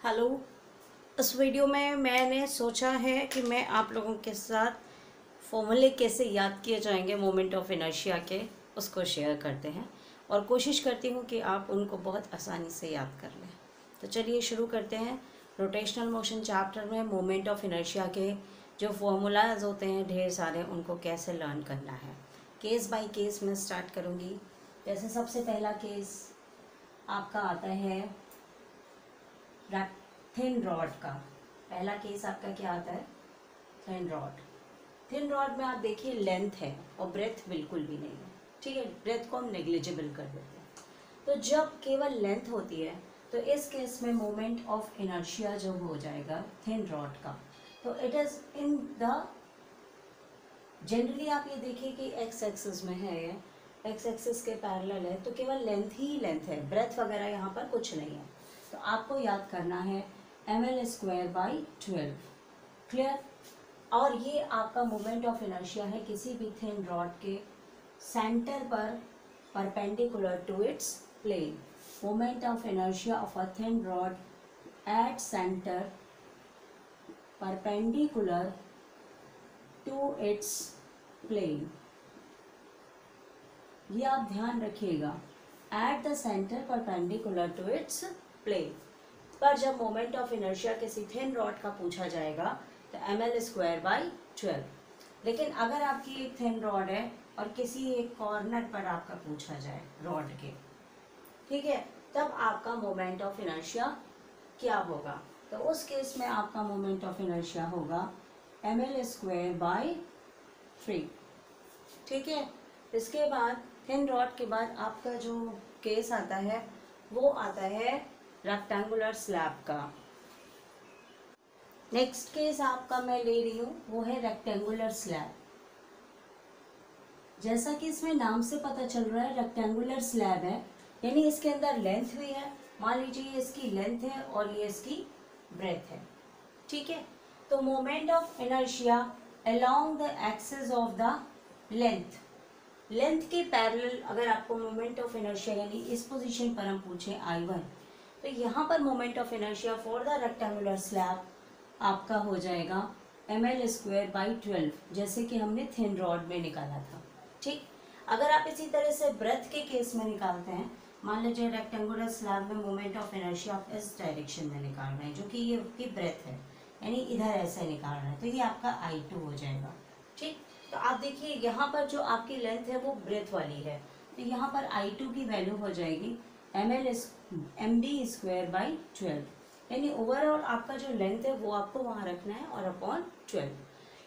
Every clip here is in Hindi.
हेलो। इस वीडियो में मैंने सोचा है कि मैं आप लोगों के साथ फॉर्मूले कैसे याद किए जाएंगे मोमेंट ऑफ इनर्शिया के, उसको शेयर करते हैं और कोशिश करती हूँ कि आप उनको बहुत आसानी से याद कर लें। तो चलिए शुरू करते हैं। रोटेशनल मोशन चैप्टर में मोमेंट ऑफ इनर्शिया के जो फॉर्मूलाज होते हैं ढेर सारे, उनको कैसे लर्न करना है, केस बाय केस में स्टार्ट करूँगी। जैसे सबसे पहला केस आपका आता है थिन रॉड का। पहला केस आपका क्या आता है? Thin rod. थिन रॉड में आप देखिए लेंथ है और ब्रेथ बिल्कुल भी नहीं है। ठीक है, ब्रेथ को हम नेग्लिजिबल कर देते हैं। तो जब केवल लेंथ होती है तो इस केस में मोमेंट ऑफ इनर्शिया जो हो जाएगा थिन रॉड का, तो it is in the generally आप ये देखिए कि एक्स एक्सिस में है, ये एक्स एक्सिस के पैरेलल है, तो केवल लेंथ ही लेंथ है, ब्रेथ वगैरह यहाँ पर कुछ नहीं है। तो आपको याद करना है ml²/12। क्लियर? और ये आपका मोमेंट ऑफ इनर्शिया है किसी भी थिन रॉड के सेंटर पर perpendicular to its plane. Moment of inertia of a thin rod at centre perpendicular to its plane. ये आप ध्यान रखिएगा, at the centre perpendicular to its plane. पर जब मोमेंट ऑफ इनर्शिया किसी थिन रॉड का पूछा जाएगा तो ml²/12। लेकिन अगर आपकी एक थिन रॉड है और किसी एक कॉर्नर पर आपका पूछा जाए रॉड के, ठीक है, तब आपका मोमेंट ऑफ इनर्शिया क्या होगा? तो उस केस में आपका मोमेंट ऑफ इनर्शिया होगा ml²/3। ठीक है। इसके बाद थिन रॉड के बाद आपका जो केस आता है वो आता है रेक्टेंगुलर स्लैब का। नेक्स्ट केस आपका मैं ले रही हूँ वो है रेक्टेंगुलर स्लैब। जैसा कि इसमें नाम से पता चल रहा है रेक्टेंगुलर स्लैब है, यानी इसके अंदर लेंथ भी है। मान लीजिए ये इसकी लेंथ है और ये इसकी ब्रेथ है। ठीक है। तो moment of inertia along the axis of the length, length के पैरेलल अगर आपको मोमेंट ऑफ इनर्शिया यानी इस पोजीशन पर हम पूछें I1, तो यहाँ पर moment of inertia for the rectangular slab आपका हो जाएगा ml²/12, जैसे कि हमने थिन रॉड में निकाला था। ठीक। अगर आप इसी तरह से ब्रेथ के केस में निकालते हैं, मान लीजिए रेक्टेंगुलर स्लैब में मोमेंट ऑफ इनर्शिया आप इस डायरेक्शन में निकाल रहे हैं, जो कि ये की ब्रेथ है, यानी इधर ऐसे निकाल रहे हैं, तो ये आपका I2 हो जाएगा। ठीक। तो आप देखिए यहाँ पर जो आपकी लेंथ है वो ब्रेथ वाली है, तो यहाँ पर I2 की वैल्यू हो जाएगी mb²/12, यानी ओवरऑल आपका जो लेंथ है वो आपको वहाँ रखना है और अपॉन 12।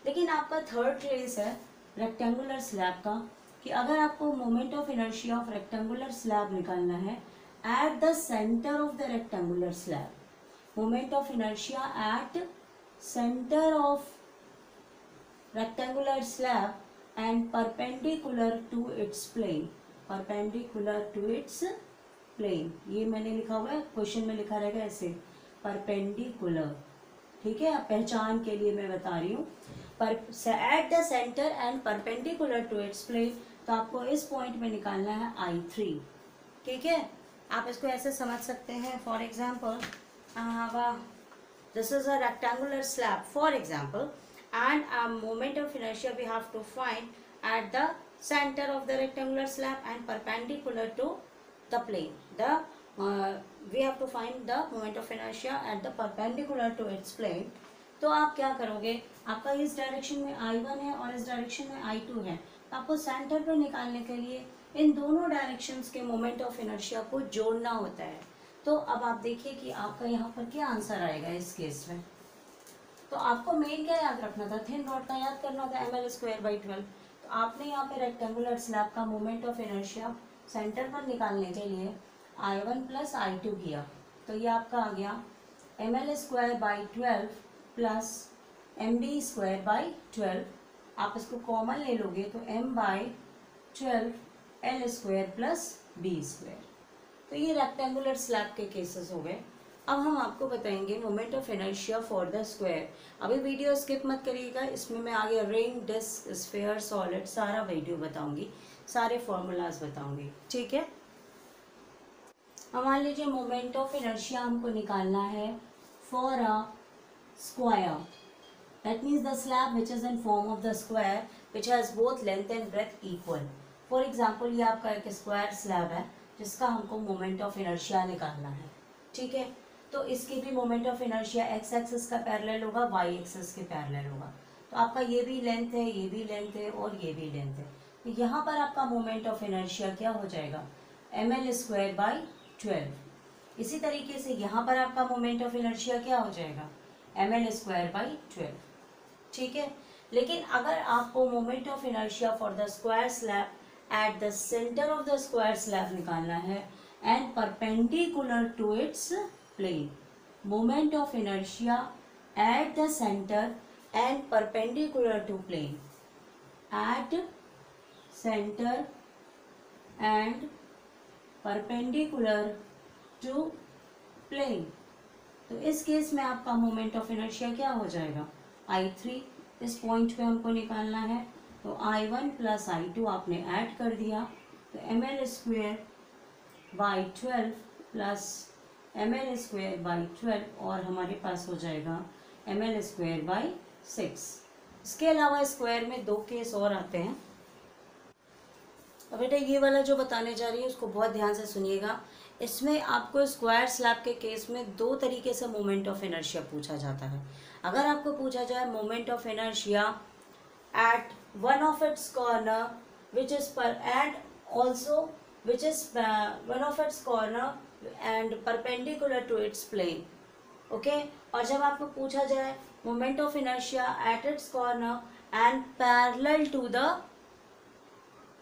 लेकिन आपका थर्ड केस है रेक्टेंगुलर स्लैब का, कि अगर आपको moment of inertia of rectangular slab निकालना है eight the centre of the rectangular slab, moment of inertia at centre of rectangular slab and perpendicular to its plane, perpendicular to its plane। ये मैंने लिखा हुआ है, क्वेश्चन में लिखा रहेगा ऐसे perpendicular। ठीक है, आप पहचान के लिए मैं बता रही हूँ। पर at the centre and perpendicular to its plane, तो आपको इस पॉइंट में निकालना है I3। ठीक है, आप इसको ऐसे समझ सकते हैं। For example this is a rectangular slab for example, and a moment of inertia we have to find at the center of the rectangular slab and perpendicular to the plane. We have to find the moment of inertia at the perpendicular to its plane। तो आप क्या करोगे, आपका इस डायरेक्शन में I1 है और इस डायरेक्शन में I2 है, तो आपको सेंटर पर निकालने के लिए इन दोनों डायरेक्शंस के मोमेंट ऑफ इनर्शिया को जोड़ना होता है। तो अब आप देखिए कि आपका यहाँ पर क्या आंसर आएगा इस केस में। तो आपको मेन क्या याद रखना था, थिन रॉड का याद करना था ml²/12। तो आपने यहाँ पे रेक्टेंगुलर स्लैब का मोमेंट ऑफ इनर्शिया सेंटर पर निकालने के लिए I1 + I2 किया, तो ये आपका आ गया ml²/12 प्लस mb²/12। आप इसको कॉमन ले लोगे तो m/12 l² प्लस b²। तो ये रेक्टेंगुलर स्लैब के केसेस हो गए। अब हम आपको बताएंगे moment of inertia for the square. अभी वीडियो स्किप मत करिएगा, इसमें मैं आगे रिंग, डिस्क, स्फीयर, सॉलिड सारा वीडियो बताऊंगी, सारे फॉर्मूलाज बताऊंगी। ठीक है। अब मान लीजिए मोमेंट ऑफ इनर्शिया हमको निकालना है for a square. That means the slab which is in form of the square which has both length and breadth equal. For example, ये आपका एक स्क्वायर स्लैब है जिसका हमको मोमेंट ऑफ इनर्शिया निकालना है, ठीक है। तो इसकी भी moment of inertia x axis का पैरेलल होगा, वाई एक्सिस के पैरेलल होगा। तो आपका ये भी लेंथ है, ये भी लेंथ है और ये भी लेंथ है। तो यहाँ पर आपका मोमेंट ऑफ इनर्शिया क्या हो जाएगा, ml²/12। इसी तरीके से यहाँ पर आपका मोमेंट ऑफ इनर्शिया क्या हो जाएगा, ml²/12, ठीक है। लेकिन अगर आपको moment of inertia for the square slab at the centre of the square slab निकालना है and perpendicular to its plane, moment of inertia at the centre and perpendicular to plane, at centre and perpendicular to plane. तो इस केस में आपका मोमेंट ऑफ इनर्शिया क्या हो जाएगा, I3। इस पॉइंट पे हमको निकालना है, तो I1 प्लस I2 आपने ऐड कर दिया, तो ml²/12 प्लस ml²/12 और हमारे पास हो जाएगा ml²/6। इसके अलावा स्क्वायर में दो केस और आते हैं। अब बेटा ये वाला जो बताने जा रही है उसको बहुत ध्यान से सुनिएगा। इसमें आपको स्क्वायर स्लैब के केस में दो तरीके से मोमेंट ऑफ इनर्शिया पूछा जाता है। अगर आपको पूछा जाए moment of inertia at one of its corner which is पर and also which is one of its corner and perpendicular to its plane, okay. और जब आपको पूछा जाए moment of inertia at its corner and parallel to the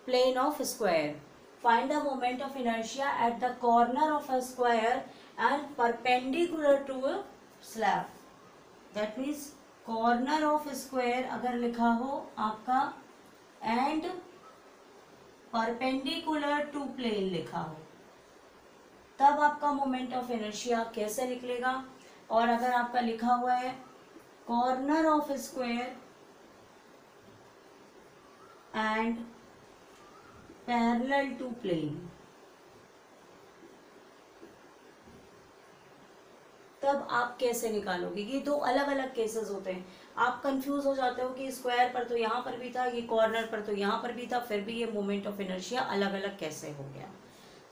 plane of square, find the moment of inertia at the corner of a square and perpendicular to a slab. That means corner of square अगर लिखा हो आपका and perpendicular to plane लिखा हो, तब आपका moment of inertia कैसे निकलेगा। और अगर आपका लिखा हुआ है corner of square and parallel to plane, तब आप कैसे निकालोगे। ये दो अलग अलग केसेस होते हैं। आप कंफ्यूज हो जाते हो कि स्क्वायर पर तो यहाँ पर भी था, ये कॉर्नर पर तो यहाँ पर भी था, फिर भी ये मोमेंट ऑफ इनर्शिया अलग अलग कैसे हो गया।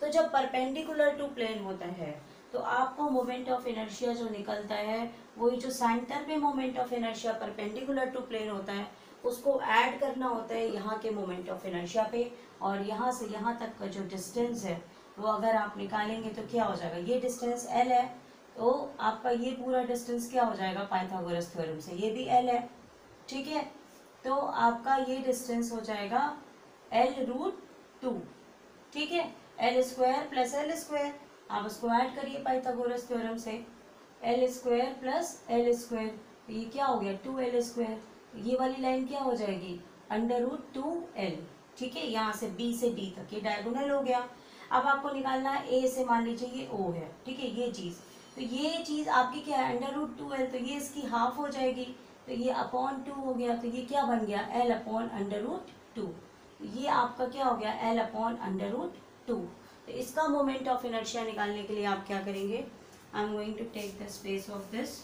तो जब परपेंडिकुलर टू प्लेन होता है तो आपको मोमेंट ऑफ इनर्शिया जो निकलता है वही जो सेंटर पे moment of inertia perpendicular to plane होता है उसको ऐड करना होता है यहाँ के मोमेंट ऑफ इनर्शिया पे। और यहाँ से यहाँ तक का जो डिस्टेंस है वो अगर आप निकालेंगे तो क्या हो जाएगा, ये डिस्टेंस L है, तो आपका ये पूरा डिस्टेंस क्या हो जाएगा पाइथागोरस थ्योरम से, ये भी L है, ठीक है। तो आपका ये डिस्टेंस हो जाएगा L√2, ठीक है। L² प्लस L², आप इसको ऐड करिए पाइथागोरस थ्योरम से, L² प्लस L², ये क्या हो गया 2L²। ये वाली लाइन क्या हो जाएगी √2L, ठीक है। यहाँ से B से D तक ये डायगोनल हो गया। अब आपको निकालना है A से, मान लीजिए ये O है, ठीक है, ये चीज़। तो ये चीज़ आपकी क्या है √2L, तो ये इसकी हाफ हो जाएगी, तो ये अपॉन 2 हो गया, तो ये क्या बन गया L/√2। ये आपका क्या हो गया L/√2। तो इसका मोमेंट ऑफ इनर्शिया निकालने के लिए आप क्या करेंगे, I am going to take the space of this.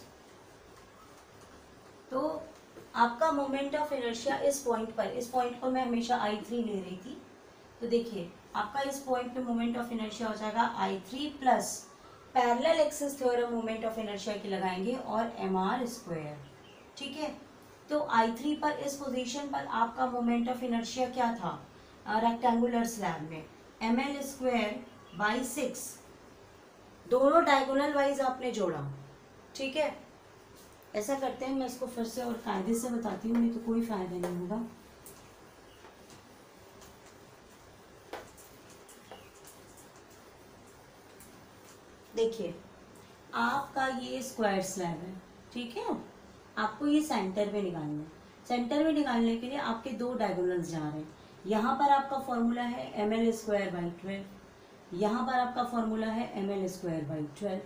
तो आपका मोमेंट ऑफ इनर्शिया इस पॉइंट पर मैं हमेशा I3 ले रही थी। तो देखिए आपका इस पॉइंट पे मोमेंट ऑफ इनर्शिया हो जाएगा I3 plus parallel axis theorem moment of inertia की लगाएंगे और mr², ठीक है। तो I3 पर इस पोजीशन पर आपका मोमेंट ऑफ इनर्शिया क्या था रेक्टेंगुलर स्लैब में, ml²/6, दोनों डायगोनल वाइज आपने जोड़ा, ठीक है। ऐसा करते हैं, मैं इसको फिर से और कायदे से बताती हूँ, नहीं तो कोई फायदा नहीं होगा। देखिए आपका ये स्क्वायर स्लैब है, ठीक है। आपको ये सेंटर में निकालना है। सेंटर में निकालने के लिए आपके दो डायगोनल्स जा रहे हैं। यहाँ पर आपका फॉर्मूला है ml²/12, यहाँ पर आपका फॉर्मूला है ml²/12,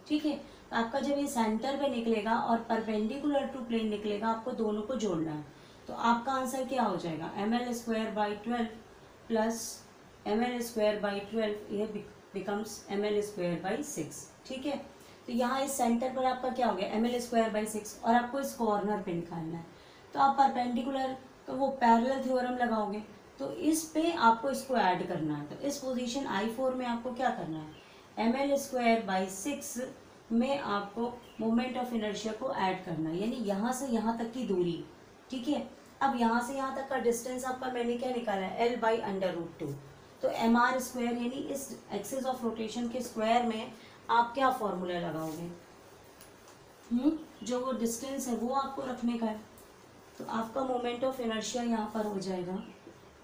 ठीक है। तो आपका जब ये सेंटर पे निकलेगा और परपेंडिकुलर टू प्लेन निकलेगा, आपको दोनों को जोड़ना है। तो आपका आंसर क्या हो जाएगा ml²/12 प्लस ml²/12, ये बिकम्स ml²/6, ठीक है। तो यहाँ इस सेंटर पर आपका क्या हो गया ml²/6 और आपको इस कॉर्नर पे निकालना है। तो आप परपेंडिकुलर तो वो पैरेलल थ्योरम लगाओगे, तो इस पे आपको इसको ऐड करना है। तो इस पोजीशन I4 में आपको क्या करना है, ml²/6 में आपको मोमेंट ऑफ इनर्शिया को ऐड करना है, यानी यहाँ से यहाँ तक की दूरी। ठीक है, अब यहाँ से यहाँ तक का डिस्टेंस आपका मैंने क्या निकाला है, L/√2। तो mr² यानी इस एक्सिस ऑफ रोटेशन के स्क्वायर में आप क्या फॉर्मूला लगाओगे, जो वो डिस्टेंस है वो आपको रखने का है। तो आपका मोमेंट ऑफ इनर्शिया यहाँ पर हो जाएगा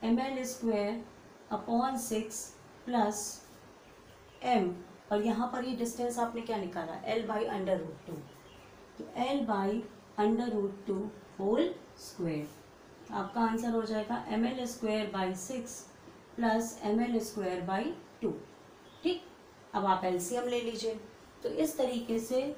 ml²/6 प्लस m, और यहाँ पर ये डिस्टेंस आपने क्या निकाला, L/√2। तो L/√2 होल स्क्वायर, आपका आंसर हो जाएगा ml²/6 प्लस ml²/2। ठीक, अब आप एलसीएम ले लीजिए। तो इस तरीके से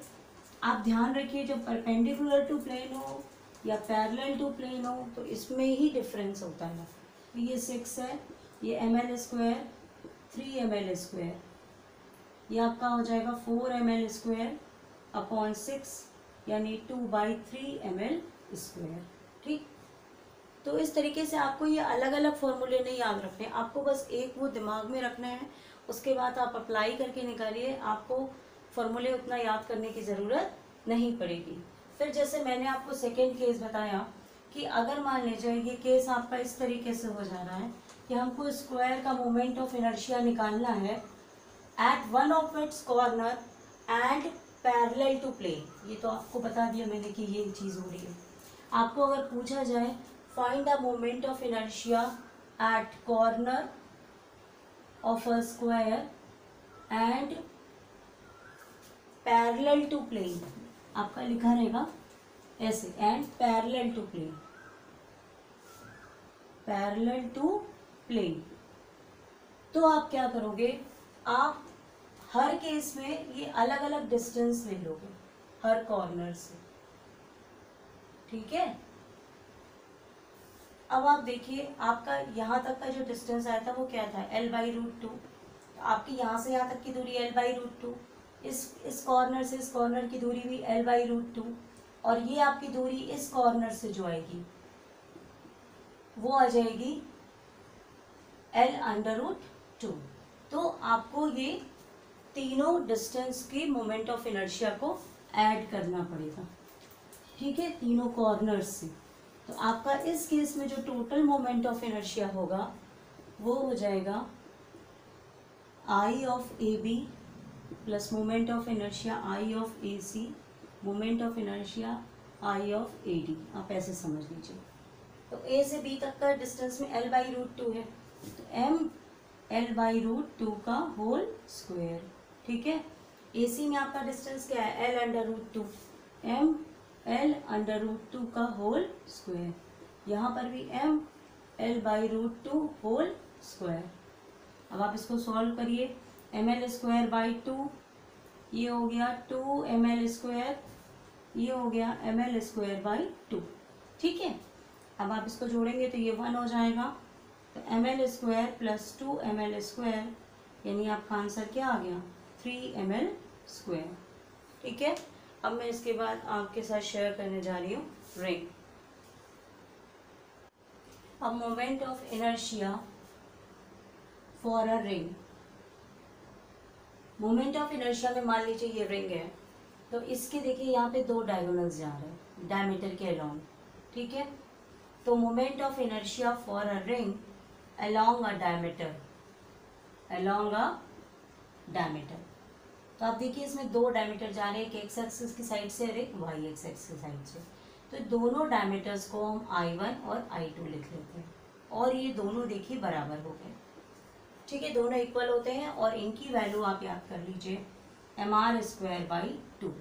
आप ध्यान रखिए, जब परपेंडिकुलर टू प्लेन हो या पैरेलल टू प्लेन हो तो इसमें ही डिफरेंस होता है। तो ये 6 है, ये ml², 3 ml², ये आपका हो जाएगा 4 ml²/6 यानी 2/3 ml²। ठीक, तो इस तरीके से आपको ये अलग अलग फॉर्मूले नहीं याद रखने, आपको बस एक वो दिमाग में रखना है, उसके बाद आप अप्लाई करके निकालिए, आपको फॉर्मूले उतना याद करने की ज़रूरत नहीं पड़ेगी। फिर जैसे मैंने आपको सेकेंड केस बताया कि अगर मान लीजिए ये केस आपका इस तरीके से हो जा रहा है कि हमको स्क्वायर का मोमेंट ऑफ इनर्शिया निकालना है at one of its corner and parallel to plane. ये तो आपको बता दिया मैंने कि ये चीज़ हो रही है। आपको अगर पूछा जाए find the moment of inertia at corner of a square and parallel to plane, आपका लिखा रहेगा ऐसे, and parallel to plane, parallel to plane. तो आप क्या करोगे, आप हर केस में ये अलग अलग डिस्टेंस ले लोगे हर कॉर्नर से। ठीक है, अब आप देखिए आपका यहाँ तक का जो डिस्टेंस आया था वो क्या था, L/√2। तो आपकी यहाँ से यहाँ तक की दूरी L/√2, इस कॉर्नर से इस कॉर्नर की दूरी भी L/√2, और ये आपकी दूरी इस कॉर्नर से जो आएगी वो आ जाएगी L/√2। तो आपको ये तीनों डिस्टेंस के मोमेंट ऑफ इनर्शिया को ऐड करना पड़ेगा। ठीक है, तीनों कॉर्नर्स से। तो आपका इस केस में जो टोटल मोमेंट ऑफ इनर्शिया होगा वो हो जाएगा I of AB plus moment of inertia I of AC, moment of inertia I of AD। आप ऐसे समझ लीजिए। तो A से B तक का डिस्टेंस में L/√2 है, तो M L/√2 का होल स्क्वायर। ठीक है, AC में आपका डिस्टेंस क्या है, L/√2, M L/√2 का होल स्क्वायर। यहाँ पर भी M L/√2 होल स्क्वायर। अब आप इसको सॉल्व करिए, ml²/2 ये हो गया 2 ml², ये हो गया ml²/2। ठीक है, अब आप इसको जोड़ेंगे तो ये 1 हो जाएगा। तो ml² प्लस 2 ml² यानी आपका आंसर क्या आ गया, 3 ml²। ठीक है, अब मैं इसके बाद आपके साथ शेयर करने जा रही हूँ रिंग। अब moment of inertia for a ring, moment of inertia में मान लीजिए ये रिंग है, तो इसके देखिए यहाँ पे 2 डायगोनल्स जा रहे हैं डायमीटर के अलोंग। ठीक है, तो moment of inertia for a ring along a diameter, along a diameter. तो आप देखिए इसमें 2 डायमीटर जा रहे हैं, एक एक्स एक्सिस की साइड से और एक वाई एक्सिस की साइड से। तो दोनों डायमीटर्स को हम I1 और I2 लिख लेते हैं, और ये दोनों देखिए बराबर हो गए। ठीक है, दोनों इक्वल होते हैं और इनकी वैल्यू आप याद कर लीजिए mr²/2।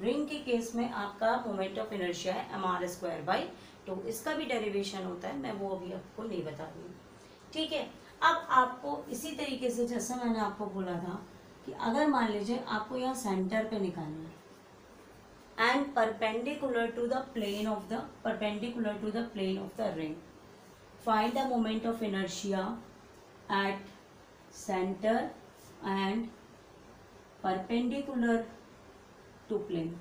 रिंग के केस में आपका मोमेंट ऑफ इनर्शिया है mr²/2। इसका भी डेरिवेशन होता है, मैं वो अभी आपको नहीं बता रही हूँ। ठीक है, अब आपको इसी तरीके से जैसे मैंने आपको बोला था कि अगर मान लीजिए आपको यहाँ सेंटर पे निकालना है and perpendicular to the plane of the ring, find the moment of inertia at center and perpendicular to plane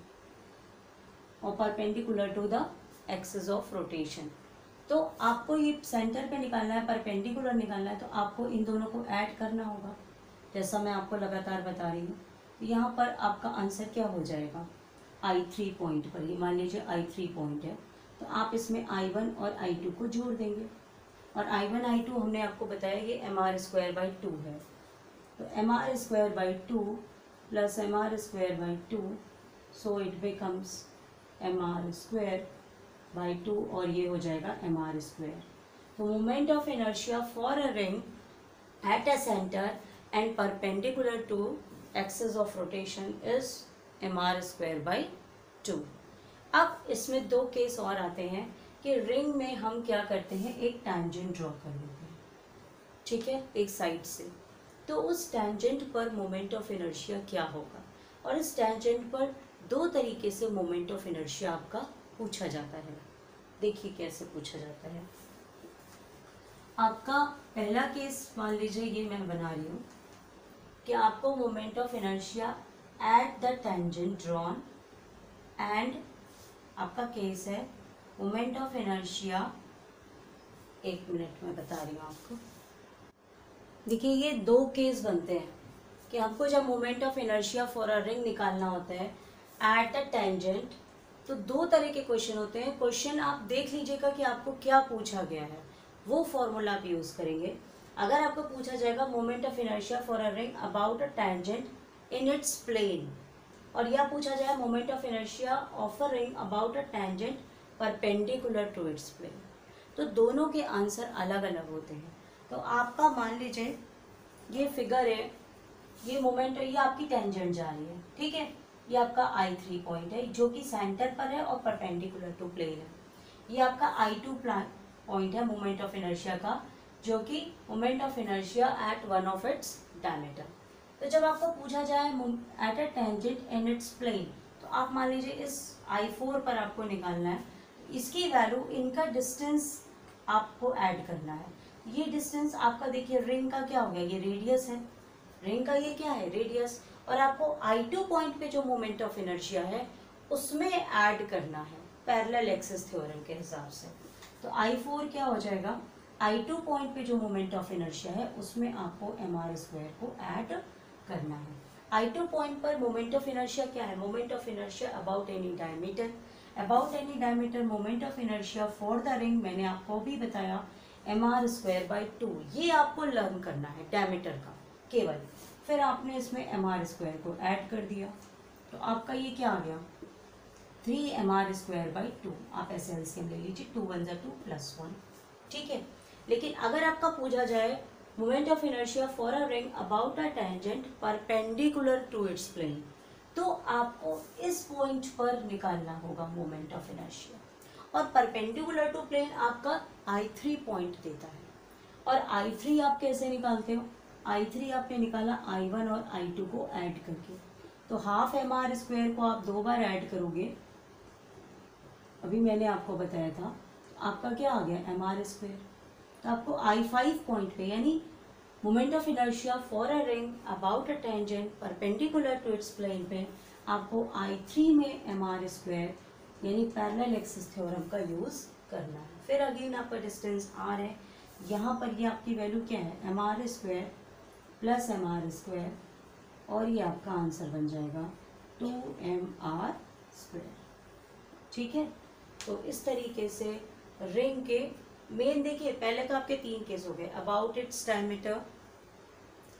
और perpendicular to the axis of rotation. तो आपको ये सेंटर पे निकालना है, परपेंडिकुलर निकालना है, तो आपको इन दोनों को ऐड करना होगा, जैसा मैं आपको लगातार बता रही हूँ। तो यहाँ पर आपका आंसर क्या हो जाएगा, I3 पॉइंट पर, ये मान लीजिए I3 पॉइंट है, तो आप इसमें I1 और I2 को जोड़ देंगे। और I1 I2 हमने आपको बताया ये mr²/2 है, तो mr²/2 plus mr²/2, so it becomes mr²/2 और ये हो जाएगा mr²। तो moment of inertia for a ring at a centre and perpendicular to axis of rotation is mr²/2। अब इसमें दो केस और आते हैं कि रिंग में हम क्या करते हैं, एक टैंजेंट ड्रॉ कर लेते हैं, ठीक है, एक साइड से। तो उस टैंजेंट पर मोमेंट ऑफ इनर्शिया क्या होगा, और इस टैंजेंट पर दो तरीके से मोमेंट ऑफ इनर्शिया आपका पूछा जाता है। देखिए कैसे पूछा जाता है। आपका पहला केस मान लीजिए ये मैं बना रही हूँ कि आपको moment of inertia at the tangent drawn and आपका केस है मोमेंट ऑफ इनर्शिया, एक मिनट में बता रही हूँ आपको। देखिए ये दो केस बनते हैं कि आपको जब moment of inertia for a ring निकालना होता है एट द टेंजेंट, तो दो तरह के क्वेश्चन होते हैं। क्वेश्चन आप देख लीजिएगा कि आपको क्या पूछा गया है, वो फॉर्मूला आप यूज करेंगे। अगर आपको पूछा जाएगा moment of inertia for a ring about a tangent in its plane, और यह पूछा जाए moment of inertia of a ring about a tangent perpendicular to its plane, तो दोनों के आंसर अलग अलग होते हैं। तो आपका मान लीजिए ये फिगर है, ये मोमेंट, ये आपकी टेंजेंट जा रही है, ठीक है, ये आपका I3 पॉइंट है जो कि सेंटर पर है और परपेंडिकुलर टू प्लेन है। ये आपका I2 पॉइंट है मोमेंट ऑफ इनर्शिया का, जो कि moment of inertia at one of its diameter. तो जब आपको पूछा जाए at a tangent in its plane, तो आप मान लीजिए इस I4 पर आपको निकालना है, इसकी वैल्यू, इनका डिस्टेंस आपको ऐड करना है। ये डिस्टेंस आपका देखिए रिंग का क्या हो गया, ये रेडियस है, रिंग का ये क्या है, रेडियस, और आपको I2 पॉइंट पे जो मोमेंट ऑफ इनर्शिया है उसमें ऐड करना है पैरेलल एक्सिस थ्योरम के हिसाब से। तो I4 क्या हो जाएगा, I2 पॉइंट पे जो मोमेंट ऑफ इनर्शिया है उसमें आपको mr² को ऐड करना है। I2 पॉइंट पर मोमेंट ऑफ इनर्शिया क्या है, moment of inertia about any diameter, about any diameter moment of inertia for the ring, मैंने आपको भी बताया mr²/2, ये आपको लर्न करना है डायमीटर का केवल। फिर आपने इसमें mr² को ऐड कर दिया, तो आपका ये क्या आ गया, 3mr²/2। आप ऐसे एलसीएम ले लीजिए, 2 1 2 प्लस 1, ठीक है। लेकिन अगर आपका पूछा जाए moment of inertia for a ring about a tangent perpendicular to its plane, तो आपको इस पॉइंट पर निकालना होगा मोमेंट ऑफ इनर्शिया, और परपेंडिकुलर टू प्लेन आपका I3 पॉइंट देता है। और I3 आप कैसे निकालते हो, I3 आपने निकाला I1 और I2 को ऐड करके, तो हाफ mr² को आप 2 बार ऐड करोगे, अभी मैंने आपको बताया था, तो आपका क्या आ गया mr²। तो आपको I5 पॉइंट पे, यानी moment of inertia for a ring about a tangent perpendicular to its plane पे आपको I3 में mr² यानी पैरेलल एक्सिस थ्योरम का यूज करना है। फिर अगेन आपका डिस्टेंस r है, यहाँ पर ये आपकी वैल्यू क्या है, mr² प्लस mr², और ये आपका आंसर बन जाएगा 2mr², ठीक है। तो इस तरीके से रिंग के मेन, देखिए पहले तो आपके 3 केस हो गए, अबाउट इट्स डायमीटर,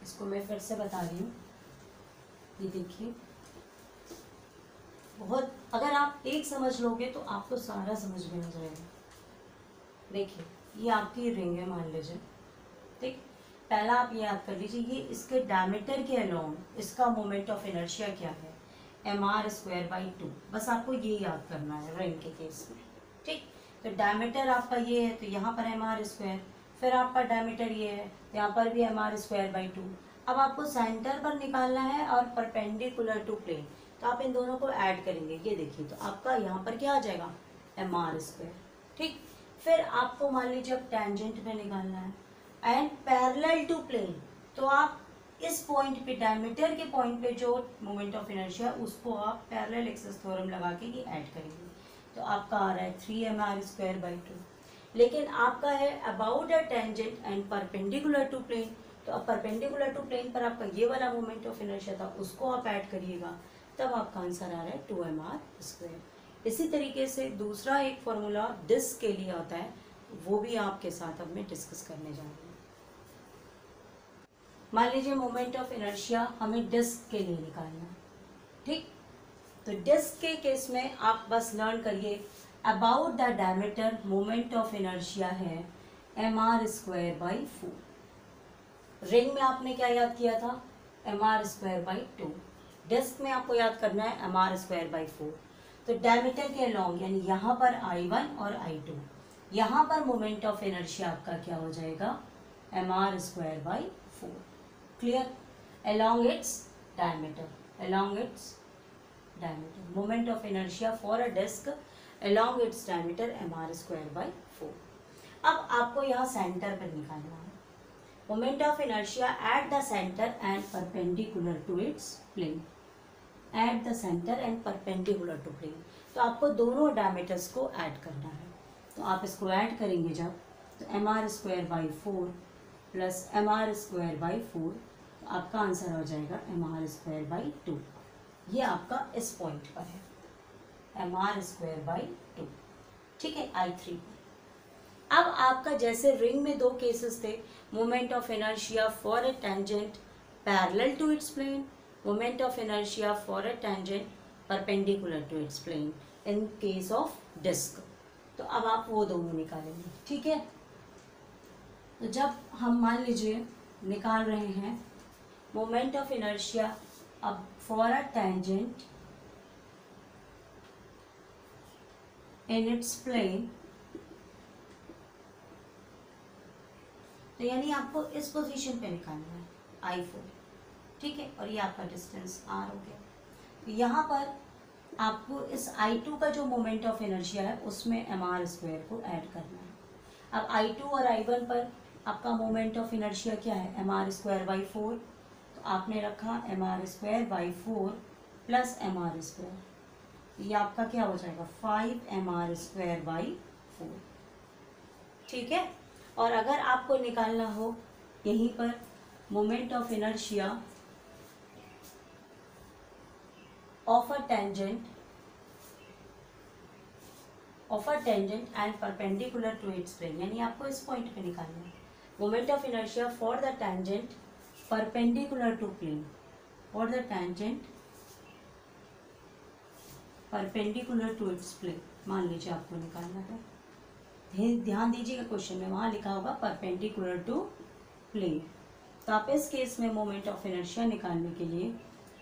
इसको मैं फिर से बता रही हूँ, ये देखिए बहुत, अगर आप एक समझ लोगे तो आपको सारा समझ में आ जाएगा। देखिए ये आपकी रिंग है मान लीजिए, ठीक, पहला आप ये याद कर लीजिए, ये इसके डायमीटर के अलोंग इसका मोमेंट ऑफ इनर्शिया क्या है, mr²/2, बस आपको ये याद करना है रिंग के केस में, ठीक। तो डायमीटर आपका ये है, तो यहाँ पर mr², फिर आपका डायमीटर ये है, यहाँ पर भी mr²/2। अब आपको सेंटर पर निकालना है और परपेंडिकुलर टू प्लेन, तो आप इन दोनों को ऐड करेंगे, ये देखिए, तो आपका यहाँ पर क्या आ जाएगा, mr², ठीक। फिर आपको मान लीजिए अब टेंजेंट में निकालना है एंड पैरेलल टू प्लेन, तो आप इस पॉइंट पे, डायमीटर के पॉइंट पे जो मोमेंट ऑफ इनर्शिया, उसको आप पैरेलल एक्सिस थ्योरम लगा के ये ऐड करेंगे, तो आपका आ रहा है 3mr²/2। लेकिन आपका है about a tangent and perpendicular to plane, तो अब परपेंडिकुलर टू प्लेन पर आपका ये वाला मोमेंट ऑफ इनर्शिया था, उसको आप ऐड करिएगा, तब आपका आंसर आ रहा है 2mr²। इसी तरीके से दूसरा एक फॉर्मूला डिस्क के लिए होता है, वो भी आपके साथ अब मैं डिस्कस करने जा रही हूँ। मान लीजिए मोमेंट ऑफ इनर्शिया हमें डिस्क के लिए निकालना है, ठीक। तो डिस्क के केस में आप बस लर्न करिए about the diameter moment of inertia है mr²/4। रिंग में आपने क्या याद किया था, mr²/2। डिस्क में आपको याद करना है mr²/4। तो डायमीटर के अलॉन्ग, यानी यहाँ पर I1 और I2, यहाँ पर मोमेंट ऑफ इनर्शिया आपका क्या हो जाएगा, mr²/4। Clear? along its diameter, along its diameter, moment of inertia for a disk along its diameter mr²/4। अब आपको यहाँ सेंटर पर निकालना है moment of inertia at the centre and perpendicular to its plane, at the centre and perpendicular to plane. तो आपको दोनों डायमीटर्स को ऐड करना है, तो आप इसको ऐड करेंगे जब, तो mr²/4 प्लस mr²/4, तो आपका आंसर हो जाएगा mr²/2। ये आपका इस पॉइंट पर है, mr²/2, ठीक है, I3 पर। अब आपका जैसे रिंग में दो केसेस थे, moment of inertia for a tangent parallel to its plane, moment of inertia for a tangent perpendicular to its plane in case of disc. तो अब आप वो दोनों निकालेंगे, ठीक है। तो जब हम मान लीजिए निकाल रहे हैं मोमेंट ऑफ इनर्शिया अब for a tangent in its plane, तो यानी आपको इस पोजीशन पे निकालना है I4, ठीक है, और ये आपका डिस्टेंस R हो गया। तो यहाँ पर आपको इस I2 का जो मोमेंट ऑफ इनर्शिया है उसमें mr² को ऐड करना है। अब I2 और I1 पर आपका मोमेंट ऑफ इनर्शिया क्या है, mr²/4, तो आपने रखा mr²/4 प्लस mr², ये आपका क्या हो जाएगा 5mr²/4, ठीक है। और अगर आपको निकालना हो यहीं पर moment of inertia of a tangent and perpendicular to its plane, यानी आपको इस पॉइंट पे निकालना है moment of inertia for the tangent perpendicular to plane, for the tangent perpendicular to its plane, मान लीजिए आपको निकालना है। ध्यान दीजिएगा क्वेश्चन में वहां लिखा होगा परपेंडिकुलर टू प्लेन। तो आप इस केस में मोमेंट ऑफ इनर्शिया निकालने के लिए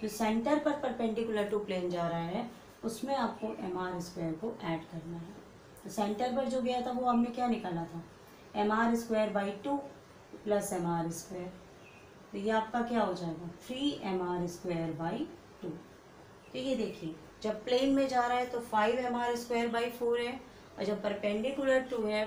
जो सेंटर पर परपेंडिकुलर टू प्लेन जा रहा है उसमें आपको mr² को ऐड करना है। तो सेंटर पर जो गया था वो हमने क्या निकाला था, mr²/2 प्लस mr², तो ये आपका क्या हो जाएगा 3mr²/2। तो ये देखिए जब प्लेन में जा रहा है तो 5mr²/4 है, और जब परपेंडिकुलर टू है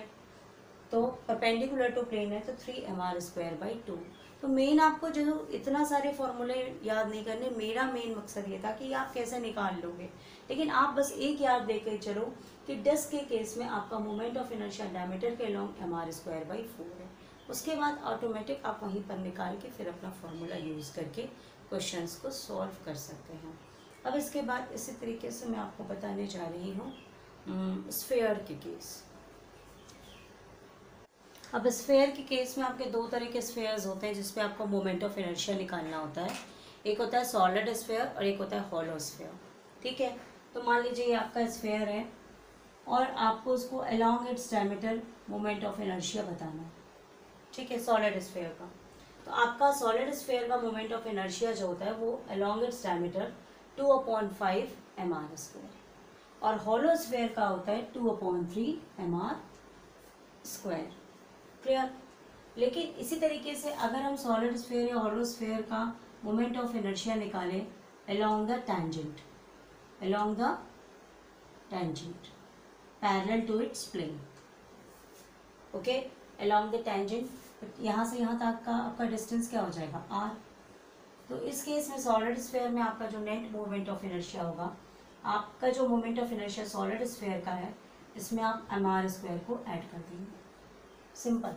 तो परपेंडिकुलर टू प्लेन है तो 3mr²/2। तो मेन आपको जो इतना सारे फॉर्मूले याद नहीं करने, मेरा मेन मकसद ये था कि आप कैसे निकाल लोगे, लेकिन आप बस एक याद देकर चलो कि डिस्क के केस में आपका मोमेंट ऑफ इनर्शिया डायमीटर के अलॉन्ग mr²/4 है। उसके बाद ऑटोमेटिक आप वहीं पर निकाल के फिर अपना फॉर्मूला यूज़ करके क्वेश्चंस को सॉल्व कर सकते हैं। अब इसके बाद इसी तरीके से मैं आपको बताने जा रही हूँ स्फीयर के केस। अब स्फीयर के केस में आपके दो तरह के स्फीयर्स होते हैं जिसपे आपको मोमेंट ऑफ इनर्शिया निकालना होता है। एक होता है सॉलिड स्फीयर और एक होता है हॉलो स्फीयर, ठीक है। तो मान लीजिए ये आपका स्फीयर है और आपको उसको along its diameter moment of inertia बताना है, ठीक है, सॉलिड स्फीयर का। तो आपका सॉलिड स्फीयर का मोमेंट ऑफ इनर्शिया जो होता है वो अलोंग इट्स डायमीटर 2/5 mr², और हॉलो स्फीयर का होता है 2/3 mr²। क्लियर? लेकिन इसी तरीके से अगर हम सॉलिड स्फीयर या हॉलो स्फीयर का मोमेंट ऑफ इनर्शिया निकालें along the tangent parallel to its plane, okay, along the tangent, यहाँ से यहाँ तक का आपका डिस्टेंस क्या हो जाएगा r, तो इस केस में सॉलिड स्फीयर में आपका जो नेट मोमेंट ऑफ इनर्शिया होगा, आपका जो moment of inertia solid sphere का है, इसमें आप mr² को ऐड कर देंगे, सिंपल।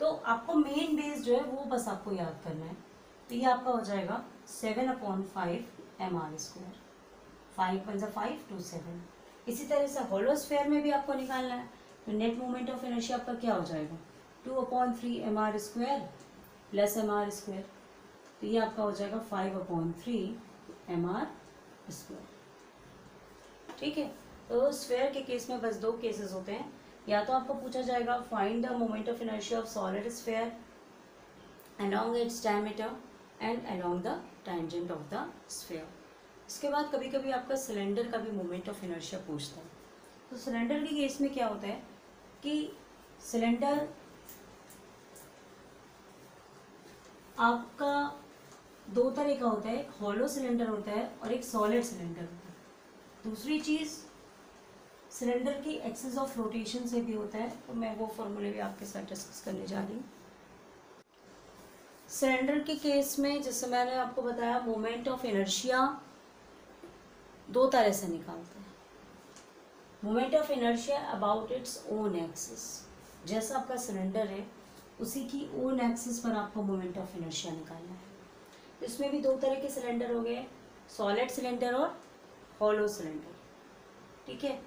तो आपको मेन बेस जो है वो बस आपको याद करना है। तो ये आपका हो जाएगा 7/5 mr², 5 × 5 = 7। इसी तरह से होलो स्फीयर में भी आपको निकालना है, तो नेट मोमेंट ऑफ इनर्शिया आपका क्या हो जाएगा, 2/3 mr² प्लस mr², तो ये आपका हो जाएगा 5/3 mr²। ठीक है। तो स्फीयर के केस में बस 2 केसेस होते हैं, या तो आपको पूछा जाएगा find the moment of inertia of solid sphere along its diameter and along the tangent of the sphere। इसके बाद कभी कभी आपका सिलेंडर का भी मोमेंट ऑफ इनर्शिया पूछता है। तो सिलेंडर के केस में क्या होता है कि सिलेंडर आपका 2 तरह का होता है, एक हॉलो सिलेंडर होता है और एक सॉलिड सिलेंडर होता है। दूसरी चीज़ सिलेंडर की एक्सिस ऑफ रोटेशन से भी होता है, तो मैं वो फॉर्मूले भी आपके साथ डिस्कस करने जा रही हूँ। सिलेंडर के केस में जैसे मैंने आपको बताया, मोमेंट ऑफ इनर्शिया 2 तरह से निकालते हैं। Moment of inertia about its own axis, जैसा आपका सिलेंडर है उसी की ओन एक्सिस पर आपको मोमेंट ऑफ इनर्शिया निकालना है। इसमें भी 2 तरह के सिलेंडर हो गए, सॉलिड सिलेंडर और हॉलो सिलेंडर। ठीक है।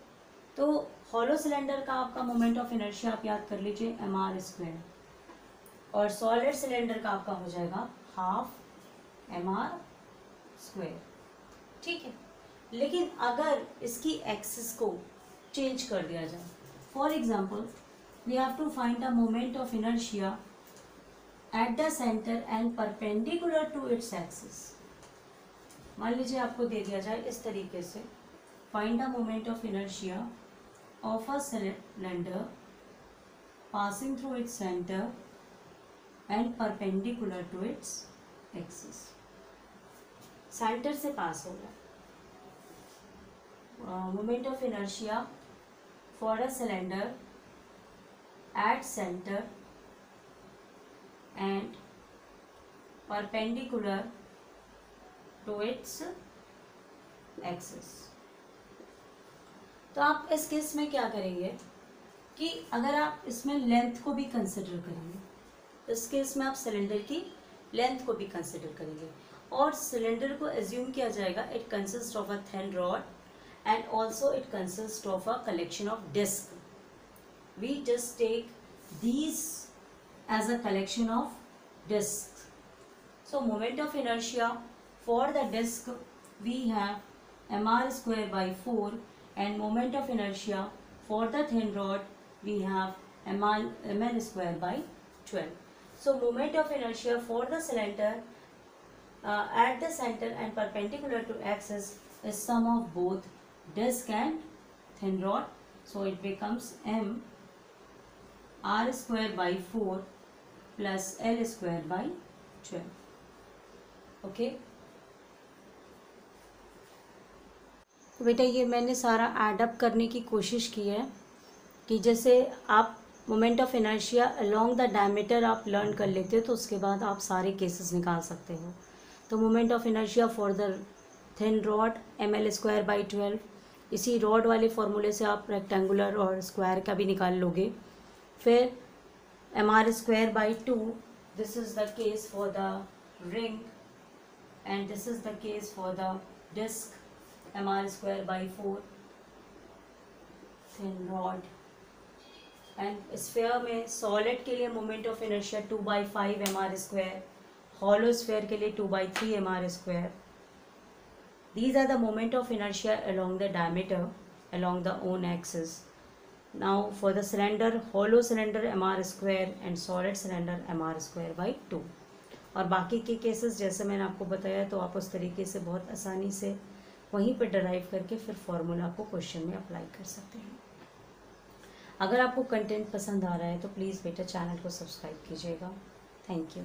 तो हॉलो सिलेंडर का आपका मोमेंट ऑफ इनर्शिया आप याद कर लीजिए mr², और सॉलिड सिलेंडर का आपका हो जाएगा 1/2 mr²। ठीक है। लेकिन अगर इसकी एक्सिस को चेंज कर दिया जाए, for example we have to find the moment of inertia at the centre and perpendicular to its axis. मान लीजिए आपको दे दिया जाए इस तरीके से, find the moment of inertia of a cylinder passing through its centre and perpendicular to its axis. Centre से पास होगा, moment of inertia for a cylinder at centre and perpendicular to its axis. तो आप इस केस में क्या करेंगे कि अगर आप इसमें लेंथ को भी कंसिडर करेंगे, इस केस में आप सिलेंडर की लेंथ को भी कंसिडर करेंगे, और सिलेंडर को एज्यूम किया जाएगा it consist of a thin rod and also it consist of a collection of disc. We just take these as a collection of discs. So moment of inertia for the disc we have mr²/4, and moment of inertia for the thin rod we have ml²/12. So moment of inertia for the cylinder at the center and perpendicular to axis is sum of both disc and thin rod. So it becomes mr²/4 plus l²/12. Okay. तो बेटा ये मैंने सारा एडअप करने की कोशिश की है कि जैसे आप moment of inertia along the diameter आप लर्न कर लेते हो, तो उसके बाद आप सारे केसेस निकाल सकते हो। तो moment of inertia for the thin rod ml²/12, इसी रॉड वाले फॉर्मूले से आप रेक्टेंगुलर और स्क्वायर का भी निकाल लोगे। फिर mr²/2, this is the case for the ring and this is the case for the disc, mr²/4 thin rod. And sphere में सॉलिड के लिए moment of inertia 2/5 mr², hollow sphere के लिए 2/3 mr²। These are the moment of inertia along the diameter along the own axis. Now for the cylinder, hollow cylinder mr² and solid cylinder mr²/2। और बाकी के केसेस जैसे मैंने आपको बताया, तो आप उस तरीके से बहुत आसानी से वहीं पर डराइव करके फिर फॉर्मूला को क्वेश्चन में अप्लाई कर सकते हैं। अगर आपको कंटेंट पसंद आ रहा है तो प्लीज़ बेटा चैनल को सब्सक्राइब कीजिएगा। Thank you.